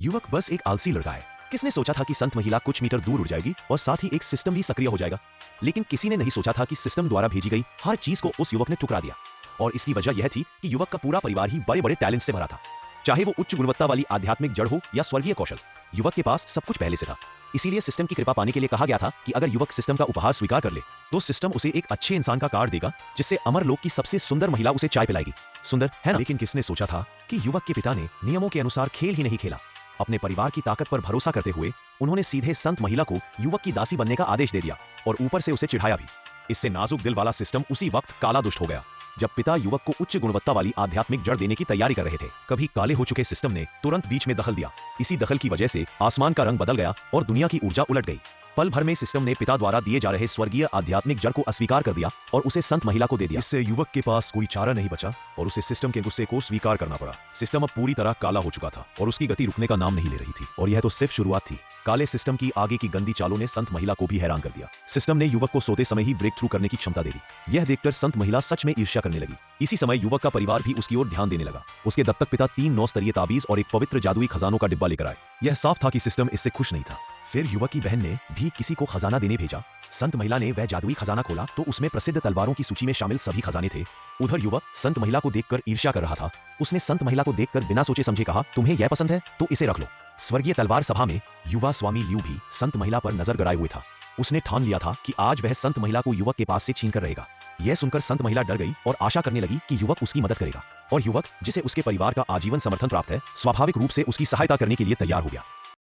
युवक बस एक आलसी लड़का है। किसने सोचा था कि संत महिला कुछ मीटर दूर उड़ जाएगी और साथ ही एक सिस्टम भी सक्रिय हो जाएगा। लेकिन किसी ने नहीं सोचा था कि सिस्टम द्वारा भेजी गई हर चीज को उस युवक ने ठुकरा दिया। और इसकी वजह यह थी कि युवक का पूरा परिवार ही बड़े बड़े टैलेंट से भरा था। चाहे वो उच्च गुणवत्ता वाली आध्यात्मिक जड़ हो या स्वर्गीय कौशल, युवक के पास सब कुछ पहले से था। इसीलिए सिस्टम की कृपा पाने के लिए कहा गया था कि अगर युवक सिस्टम का उपहार स्वीकार कर ले तो सिस्टम उसे एक अच्छे इंसान का कार्ड देगा, जिससे अमर लोक की सबसे सुंदर महिला उसे चाय पिलाएगी। सुंदर है ना? लेकिन किसने सोचा था कि युवक के पिता ने नियमों के अनुसार खेल ही नहीं खेला। अपने परिवार की ताकत पर भरोसा करते हुए उन्होंने सीधे संत महिला को युवक की दासी बनने का आदेश दे दिया और ऊपर से उसे चिढ़ाया भी। इससे नाजुक दिल वाला सिस्टम उसी वक्त काला दुष्ट हो गया जब पिता युवक को उच्च गुणवत्ता वाली आध्यात्मिक जड़ देने की तैयारी कर रहे थे। कभी काले हो चुके सिस्टम ने तुरंत बीच में दखल दिया। इसी दखल की वजह से आसमान का रंग बदल गया और दुनिया की ऊर्जा उलट गई। पल भर में सिस्टम ने पिता द्वारा दिए जा रहे स्वर्गीय आध्यात्मिक जड़ को अस्वीकार कर दिया और उसे संत महिला को दे दिया। इससे युवक के पास कोई चारा नहीं बचा और उसे सिस्टम के गुस्से को स्वीकार करना पड़ा। सिस्टम अब पूरी तरह काला हो चुका था और उसकी गति रुकने का नाम नहीं ले रही थी। और यह तो सिर्फ शुरुआत थी। काले सिस्टम की आगे की गंदी चालों ने संत महिला को भी हैरान कर दिया। सिस्टम ने युवक को सोते समय ही ब्रेक थ्रू करने की क्षमता दे दी। यह देखकर संत महिला सच में ईर्ष्या करने लगी। इसी समय युवक का परिवार भी उसकी ओर ध्यान देने लगा। उसके दत्तक पिता 3 9 स्तरीय ताबीज और एक पवित्र जादुई खजानों का डिब्बा लेकर आए। यह साफ था कि सिस्टम इससे खुश नहीं था। फिर युवक की बहन ने भी किसी को खजाना देने भेजा। संत महिला ने वह जादुई खजाना खोला तो उसमें प्रसिद्ध तलवारों की सूची में शामिल सभी खजाने थे। उधर युवक संत महिला को देखकर ईर्ष्या कर रहा था। उसने संत महिला को देखकर बिना सोचे समझे कहा, तुम्हें यह पसंद है तो इसे रख लो। स्वर्गीय तलवार सभा में युवा स्वामी लियू भी संत महिला पर नजर गड़ाए हुए था। उसने ठान लिया था कि आज वह संत महिला को युवक के पास से छीन कर रहेगा। यह सुनकर संत महिला डर गई और आशा करने लगी कि युवक उसकी मदद करेगा। और युवक, जिसे उसके परिवार का आजीवन समर्थन प्राप्त है, स्वाभाविक रूप से उसकी सहायता करने के लिए तैयार हो गया।